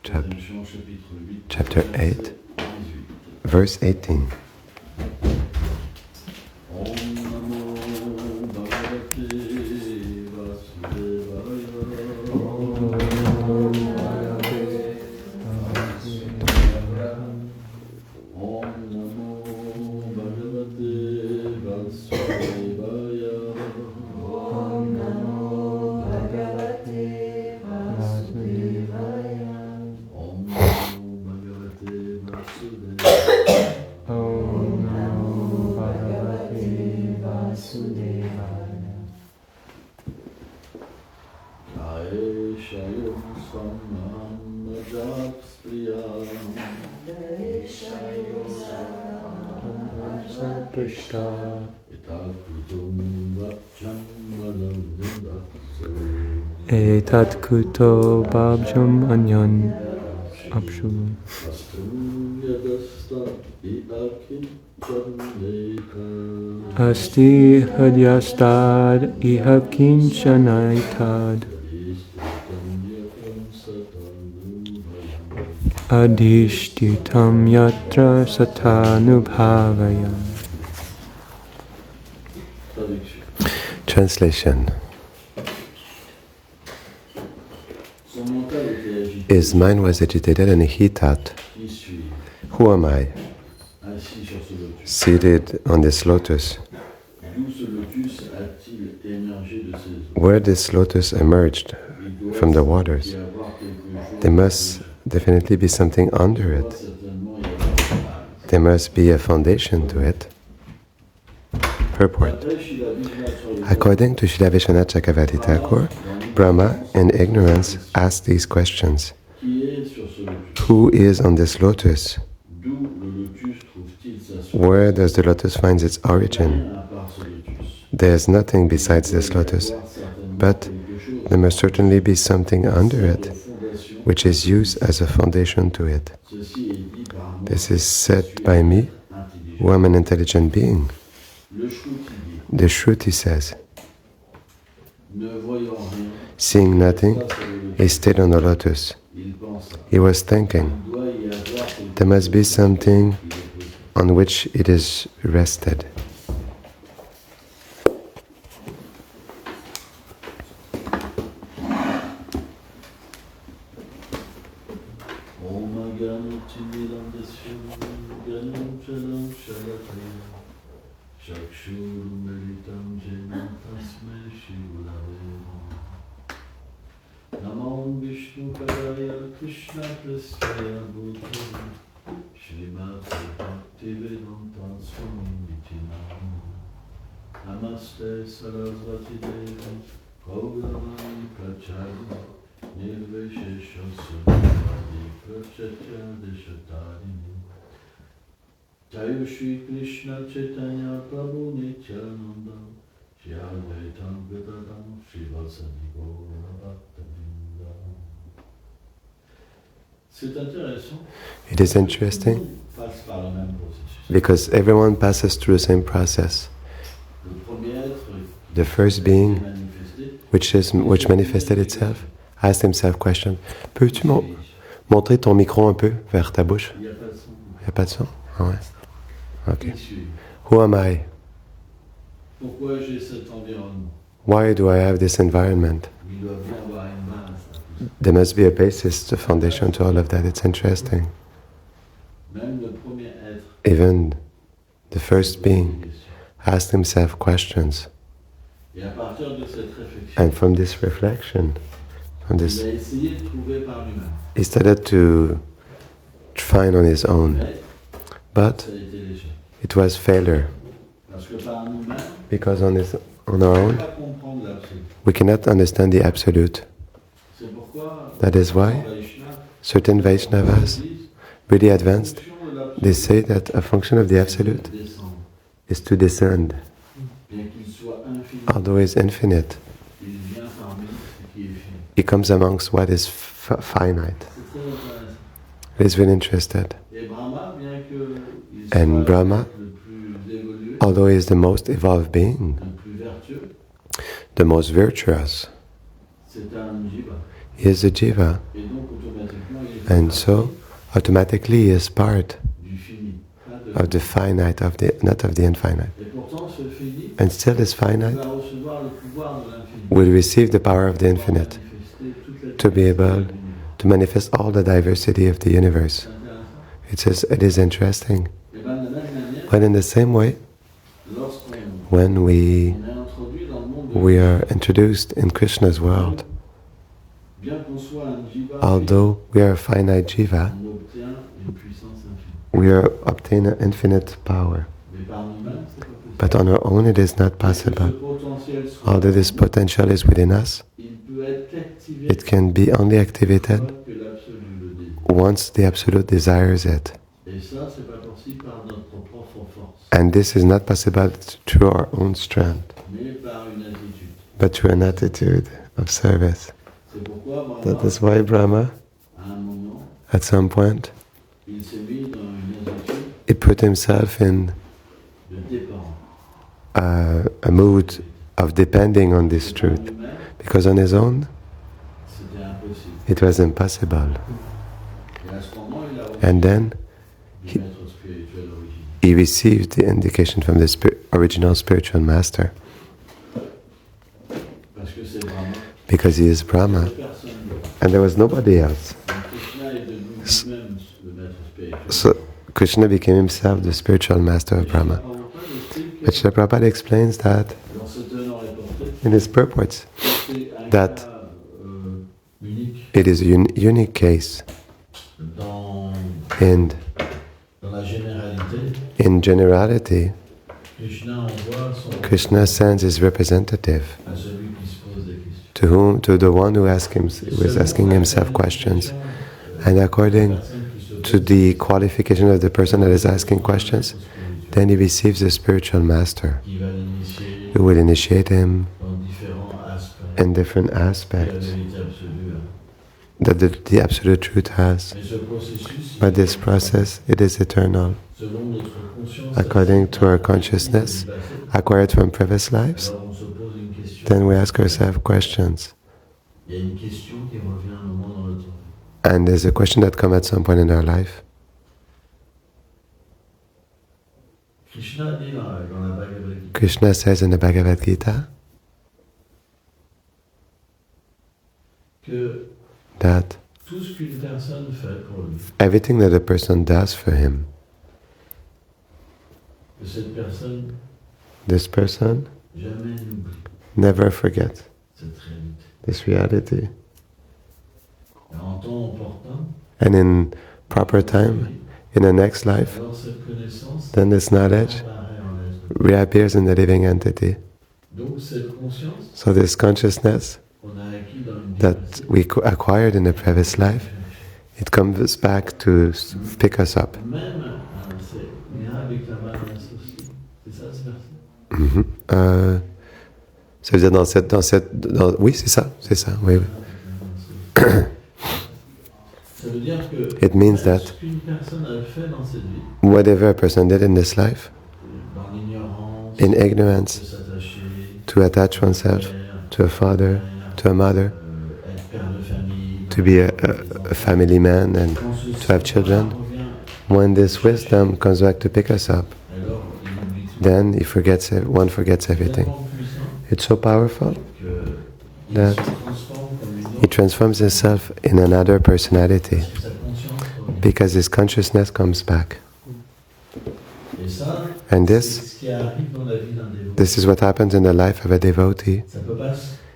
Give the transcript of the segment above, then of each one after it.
chapter 8, verse 18. Etat kuto babjam anyan abshu. Asti hadyastad ihav kinchanaitad. Adhishtitam yatra satanubhavaya. Translation. His mind was agitated and he thought, who am I, seated on this lotus? Where this lotus emerged from the waters, there must definitely be something under it. There must be a foundation to it. Purport. According to Srila Vishwanath Chakravarti Thakur, Brahma, in ignorance, asked these questions. Who is on this lotus? Where does the lotus find its origin? There is nothing besides this lotus, but there must certainly be something under it, which is used as a foundation to it. This is said by me, who am an intelligent being. The Shruti says, seeing nothing, he stayed on the lotus. He was thinking, there must be something on which it is rested. Namaste Sarasvati Devi Gauravani Prachari Nirvishesha Sundari Prachatya Deshatarini Jaya Shri Krishna Chaitanya Prabhu Nityananda Shri Advaitam Gadadam Shri Vasani Gaura Bhaktavinda. It is interesting because everyone passes through the same process. The first being, which manifested itself, asked himself question. Peux-tu montrer ton micro un peu vers ta bouche? Il n'y a pas de son? Ah ouais. Okay. Who am I? Why do I have this environment? There must be a basis, a foundation to all of that. It's interesting. Even the first being asked himself questions. And from this reflection, he started to find on his own. But it was failure. Because on our own, we cannot understand the Absolute. That is why certain Vaishnavas, really advanced, they say that a function of the Absolute is to descend. Although he is infinite, he comes amongst what is finite. He is very interested. And Brahma, although he is the most evolved being, the most virtuous, he is a jiva. And so, automatically he is part du fini, pas de of the finite, not of the infinite. Et pourtant, ce fini And still this finite va recevoir le pouvoir de l'infini. will receive the power of the infinite Manifester toute la to be diversité able de l'univers. to manifest all the diversity of the universe. C'est intéressant. It is interesting. Et bien, de la même manière, But in the same way, lorsqu'on when on est introduit dans le monde de we are introduced in Krishna's world, bien qu'on soit un jiva, although we are a finite jiva, on obtient une puissance infinie. we are obtain an infinite power. Mais par nous-mêmes, c'est pas possible. But on our own it is not Parce que ce possible. potentiel soit, Although this potential is within us, il peut être activé it can be only activated une fois que l'absolu le désire. once the Absolute desires it. Et ça, c'est pas possible par notre propre force, And this is not possible through our own strength, mais par une attitude. but through an attitude of service. C'est pourquoi Brahma, That is why Brahma, à un moment, at some point, il s'est mis dans une attitude he put himself in de dépendance. a mood of depending on this truth. Lui-même, Because on his own, c'était impossible. it was impossible. Et à ce moment, il a reçu And then du maître spirituel originel. he received the indication from the original spiritual master. Parce que c'est Brahma. Because he is Brahma. Personne d'autre. And there was nobody else. Donc, Krishna est devenu lui-même le maître spirituel. So Krishna became himself the spiritual master of Brahma. Prabhupada explique But Srila Prabhupada explains that que dans ce tenant reporté, in his purports, c'est un that cas unique it is a unique case dans in la généralité. in generality. Krishna envoie son Krishna sends his representative à celui qui se pose des questions. to the one who was asking himself questions, and according to the qualification of the person that is asking questions, then he receives the spiritual master Qui va l'initier who will initiate him dans différents aspects in different de la aspects vérité absolue. that the absolute truth has. Mais ce processus, But this process, it is eternal, selon notre conscience, according to our consciousness acquired from previous lives. alors on se pose une question. Then we ask ourselves questions, Il y a une question qui revient un moment dans notre vie. and there's a question that comes at some point in our life. Krishna dit dans la Bhagavad Gita Krishna says in the Bhagavad Gita que that tout ce qu'une personne fait pour lui, everything that a person does for him, que cette personne this person jamais n'oublie never forgets cette réalité. this reality. Et en temps opportun, And in proper time, in the next life, alors cette connaissance then this knowledge apparaît en l'être. reappears in the living entity. Donc cette conscience So this consciousness qu'on a acquis dans une that diversité, we acquired in the previous life, it comes back to pick us up. même, c'est lien avec la main associée. C'est ça ce verset? Mhm. Ça veut dire oui, c'est ça, oui. Ça veut dire que It means that ce qu'une personne a fait dans cette vie, whatever a person did in this life, dans l'ignorance, in de ignorance, s'attacher, to attach oneself to a father, to a mother, être père de famille, to be a family man, and quand ce to have children, savoir revient, when this wisdom comes back to pick us up, alors il oublie tout. then one forgets everything. Tellement puissant It's so powerful que il that se transforme comme une he autre, transforms himself in another personality sa conscience revient. because his consciousness comes back. Et ça, And c'est this ce qui arrive dans la vie d'un dévot. This is what happens in the life of a devotee Ça peut pas,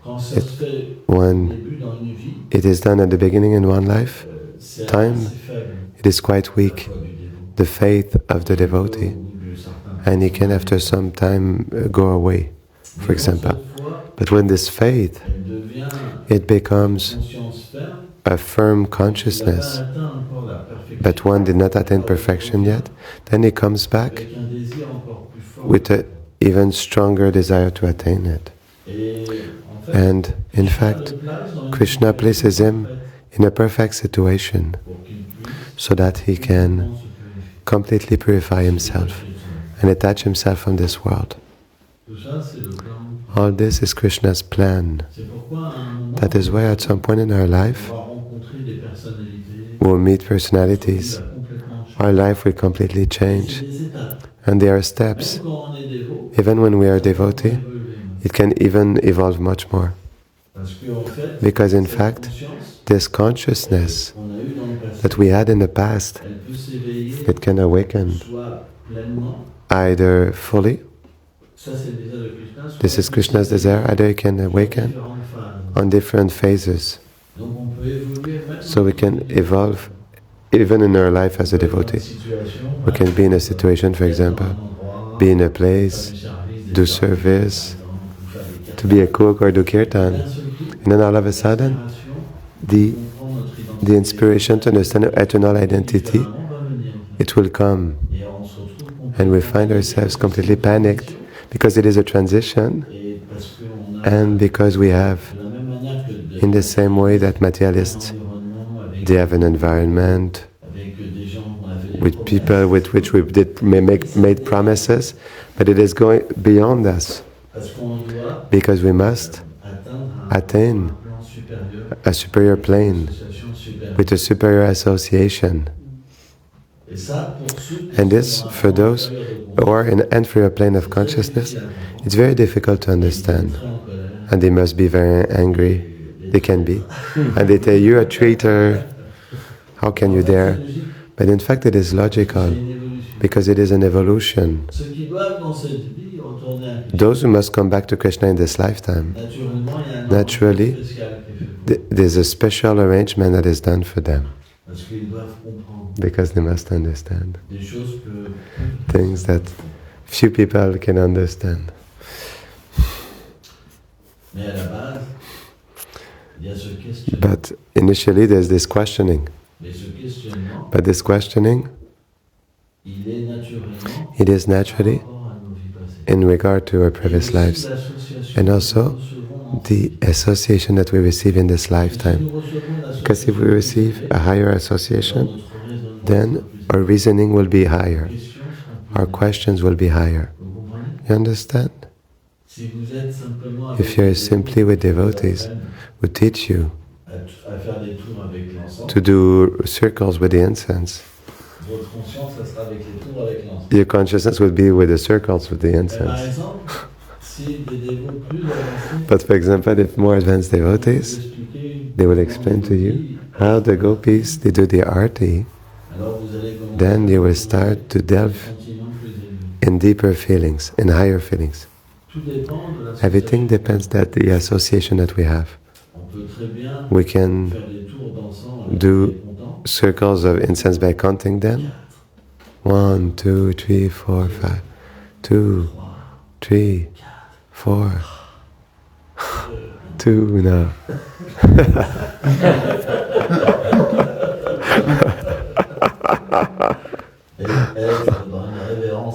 quand ça se fait au when début dans une vie, it is done at the beginning in one life. c'est Time, assez faible, It is quite la weak, foi du dévot. the faith of the devotee, Au bout de certains and he can after some time go away, for example. Cette foi, But when this faith, elle devient it becomes conscience ferme, a firm il n'a pas consciousness, atteint encore la perfection, but one did not attain perfection yet, then he comes back avec un désir encore plus fort. with an even stronger desire to attain it. Et en fait, And in Krishna fact, le place dans une Krishna places him in a perfect situation pour qu'il puisse so that he can se purifier. completely purify himself and attach himself from this world. Tout ça, c'est le plan. All this is Krishna's plan. C'est pourquoi à un moment, That is why at some point in our life, on va rencontrer des personnalités will meet personalities, our life will completely change. And there are steps. Even when we are devotee, it can even evolve much more. Because in fact, this consciousness that we had in the past, it can awaken either fully, this is Krishna's desire, either it can awaken on different phases. So we can evolve even in our life as a devotee. We can be in a situation, for example, be in a place, do service, to be a cook or do kirtan. And then all of a sudden, the inspiration to understand our eternal identity, it will come. And we find ourselves completely panicked because it is a transition and because we have, in the same way that materialists, they have an environment with people with which we made promises, but it is going beyond us because we must attain a superior plane with a superior association. And this, for those who are in an inferior plane of consciousness, it's very difficult to understand. And they must be very angry. They can be. And they tell you, you're a traitor. How can you dare? But in fact, it is logical, because it is an evolution. Those who must come back to Krishna in this lifetime, naturally, there's a special arrangement that is done for them. Because they must understand things that few people can understand. But initially there's this questioning. But this questioning, it is naturally in regard to our previous lives, and also the association that we receive in this lifetime. Because if we receive a higher association, then our reasoning will be higher, our questions will be higher. You understand? If you are simply with devotees who teach you to do circles with the incense, your consciousness will be with the circles with the incense. But for example, if more advanced devotees, they will explain to you how the gopis, they do the arti, then you will start to delve in deeper feelings, in higher feelings. Everything depends on the association that we have. We can do circles of incense by counting them. 1, 2, 3, 4, 5. 2, 3, 4. 2 now.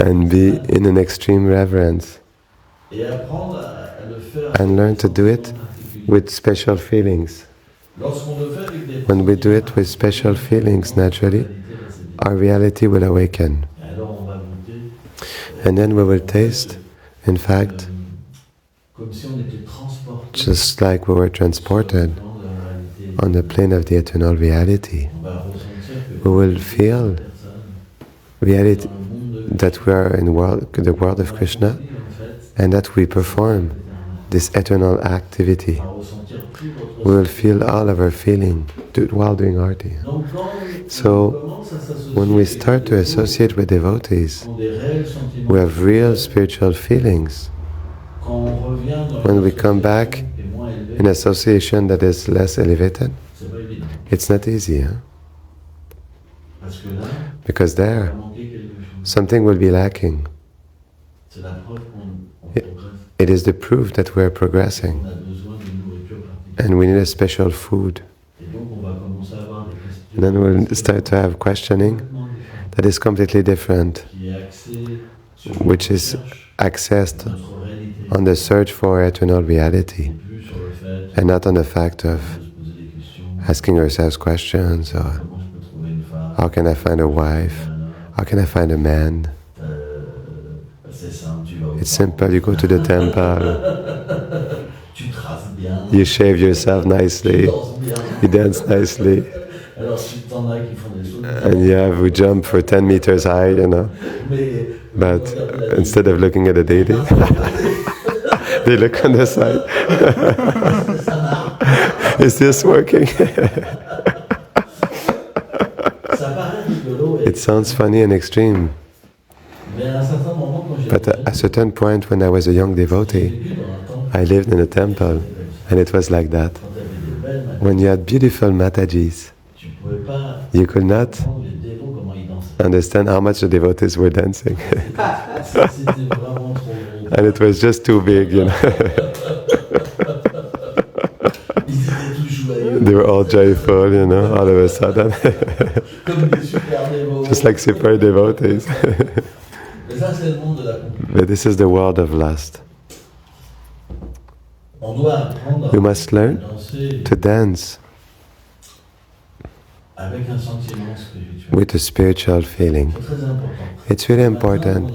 And be in an extreme reverence. And learn to do it with special feelings. When we do it with special feelings, naturally, our reality will awaken. And then we will taste, in fact, just like we were transported on the plane of the eternal reality. We will feel reality that we are in the world of Krishna, and that we perform this eternal activity. We will feel all of our feeling while doing arti. So, when we start to associate with devotees, we have real spiritual feelings. When we come back in association that is less elevated, it's not easy, huh? Because there, something will be lacking. It is the proof that we are progressing, and we need a special food. And then we'll start to have questioning that is completely different, which is accessed on the search for eternal reality, and not on the fact of asking ourselves questions, or how can I find a wife? How can I find a man? It's simple, you go to the temple, you shave yourself nicely, you dance nicely, en a qui font des sauts. And yeah, we jump for 10 meters high, you know. Mais But instead of looking at the deity, they look on the side. Is this working? ça paraît rigolo. It sounds funny and extreme. Mais à un certain moment, quand j'ai But at a certain point, when I was a young devotee, vécu dans un temple, I lived in a temple, and it was like that. quand tu avais des belles matériaux, When you had beautiful Matajis, tu ne pouvais pas you could not comprendre les dévots comment ils dansaient. understand how much the devotees were dancing. C'était vraiment trop gros. And it was just too big, you know. Ils étaient tous joyeux. They were all joyful, you know, all of a sudden. Comme des super dévots. Just like super devotees. Mais ça, c'est le monde de la compétition. But this is the world of lust. On doit apprendre You must à learn danser to dance avec un sentiment spirituel. with a spiritual feeling. C'est très important. It's really important.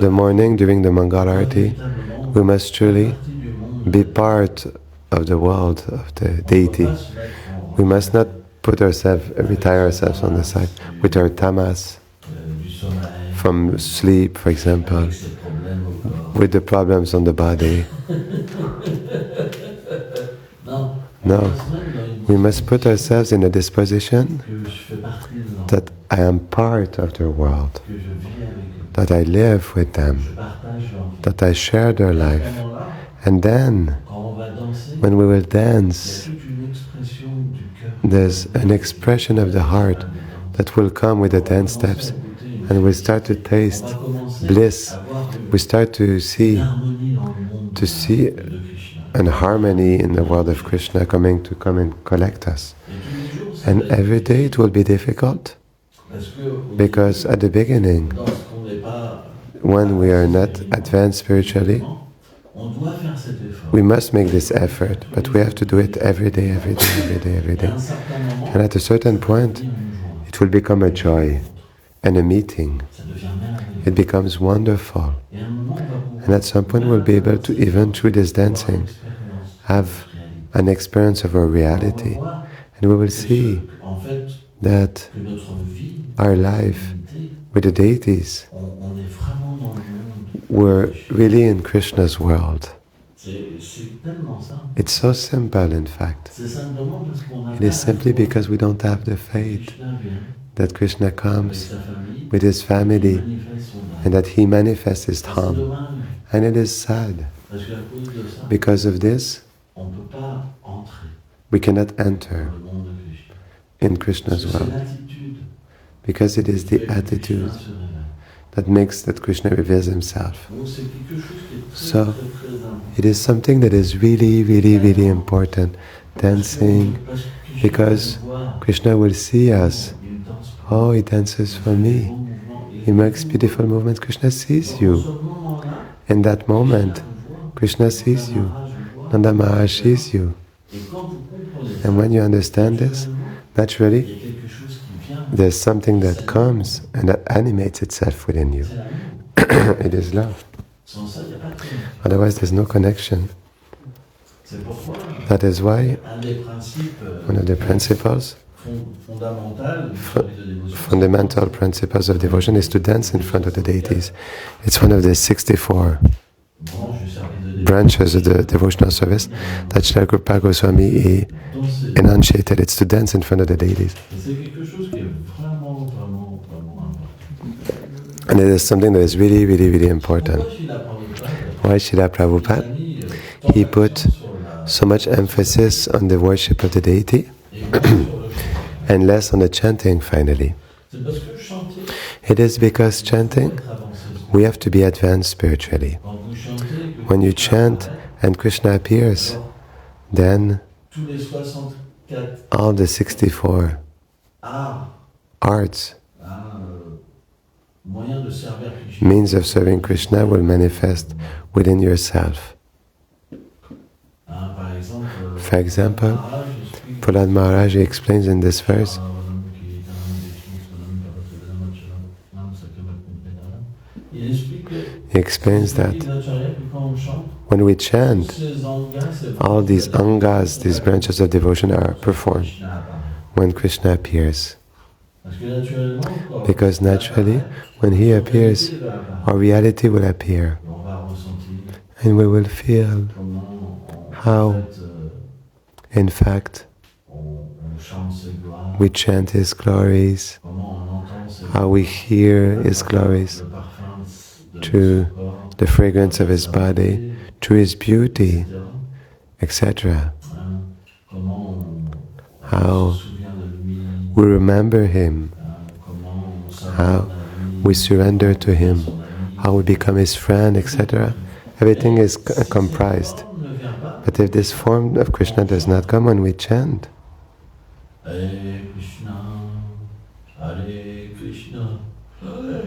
The morning during the Mangal Arati, we must truly be part of the world of the deity. We must not retire ourselves on the side with our tamas from sleep, for example, with the problems on the body. No, we must put ourselves in a disposition that I am part of their world, that I live with them, that I share their life. And then, when we will dance, there's an expression of the heart that will come with the dance steps, and we start to taste bliss. We start to see an harmony in the world of Krishna come and collect us. And every day it will be difficult, because at the beginning, when we are not advanced spiritually, we must make this effort, but we have to do it every day, every day, every day, every day. And at a certain point, it will become a joy and a meeting. It becomes wonderful. And at some point, we'll be able to, even through this dancing, have an experience of our reality. And we will see that our life with the deities, we're really in Krishna's world. It's so simple, in fact. It is simply because we don't have the faith that Krishna comes with his family and that he manifests his Dham. And it is sad. Because of this, we cannot enter in Krishna's world. Because it is the attitude that makes that Krishna reveals himself. So, it is something that is really, really, really important. Dancing, because Krishna will see us. Oh, he dances for me. He makes beautiful movements. Krishna sees you. In that moment, Krishna sees you. Nanda Maharaj sees you. And when you understand this, naturally, there's something that comes and that animates itself within you. It is love. Otherwise, there's no connection. That is why one of the principles, fundamental principles of devotion, is to dance in front of the deities. It's one of the 64 branches of the devotional service that Srila Rupa Goswami enunciated. It's to dance in front of the deities. And it is something that is really, really, really important. Why Srila Prabhupada? He put so much emphasis on the worship of the deity and less on the chanting finally. It is because chanting, we have to be advanced spiritually. When you chant and Krishna appears, then all the 64 arts, means of serving Krishna will manifest within yourself. For example, Prahlad Maharaj explains in this verse, he explains that when we chant, all these angas, these branches of devotion are performed when Krishna appears. Parce que naturellement, quand Because il va naturally, apparaître, when He son appears, réalité va apparaître. our reality will appear, On va ressentir and we will feel comment, how, en fait, in fact, on chante ses gloires, we chant His glories, comment on entend ses how we hear His glories le parfum de through son corps, the fragrance of His sa body, beauté, through His beauty, etc. etc. Hein, comment How on se souvient de lui, we remember Him, comment on how s'abandonne à lui, we surrender to Him, son ami. how we become His friend, etc. Everything is comprised. Forme ne vient pas. But if this form of Krishna does not come when we chant, Hare Krishna, Hare Krishna, Hare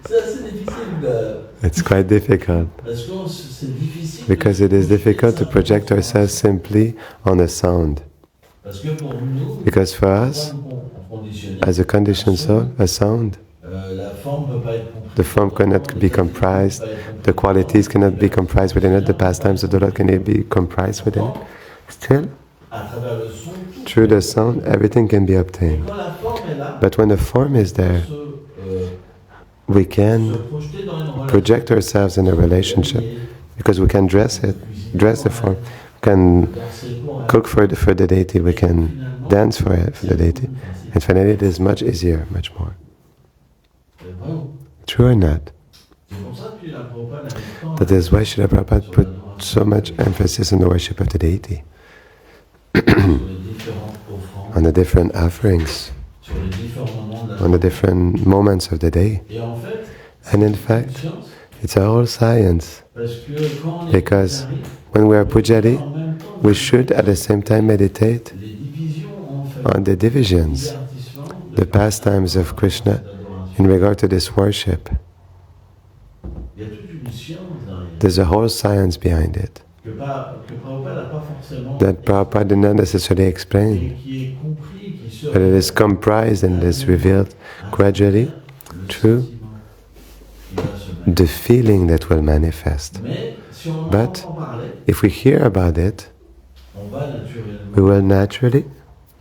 C'est assez difficile it's quite difficult. parce que c'est difficile Because it is difficult to project ourselves simply on a sound. Parce que pour nous, Because for us, as a conditioned soul, a sound, la forme peut pas être comprise. the form cannot be comprised, the qualities cannot be comprised within it, the pastimes of the Lord cannot be comprised within it. Still, À travers le son, through the sound, everything can be obtained. quand la forme est là, But when the form is there, we se can projeter dans une relation project ourselves in a relationship because we can dress it, dress the form, we can danser pour elle. cook for the deity, we can dance for the deity. And finally, it is much easier, much more. C'est vrai ou- True or not? C'est pour ça que la Prabhupada a mis tant That is why Srila Prabhupada put so much emphasis on the worship of the deity, sur les différentes offrandes, on the different offerings, sur les différents moments de la on the different moments of the day. Et en fait, And in c'est une fact, science it's a whole science. parce que quand on est Because pujari, when we are pujari, en même temps, we should at the same time meditate les divisions en fait, on the divisions, divertissements, the pastimes of Krishna d'adoration. in regard to this worship. Il y a toute une science derrière There's a whole science behind it que Prabhupada n'a pas forcément that Prabhupada did not necessarily explain, et qui est compris, qui se but it is comprised and is revealed gradually le through sentiment qui va se mettre. the feeling that will manifest. Mais si on But entend parler, if we hear about it, on va naturellement we will naturally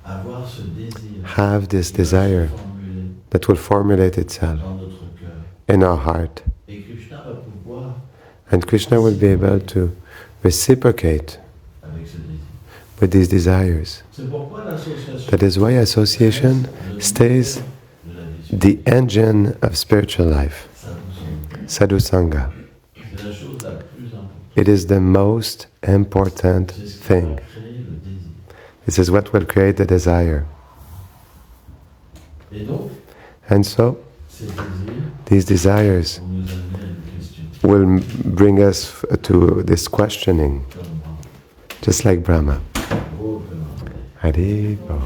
avoir ce désir have this qui va se desire formuler that will formulate itself dans notre cœur. in our heart. Et Krishna va pouvoir And Krishna will be able to reciprocate avec ce désir. with these desires. C'est pourquoi l'association That is why association stays de la vie the engine of spiritual life, Sadhu Sangha. sadhusanga. C'est la chose la plus importante. It is the most important C'est ce qui thing. va créer le désir. This is what will create the desire. Et donc, And so, ces désirs these desires vont nous amener à une question will bring us to this questioning, comme just like Brahma. Brahma. Hari Bol.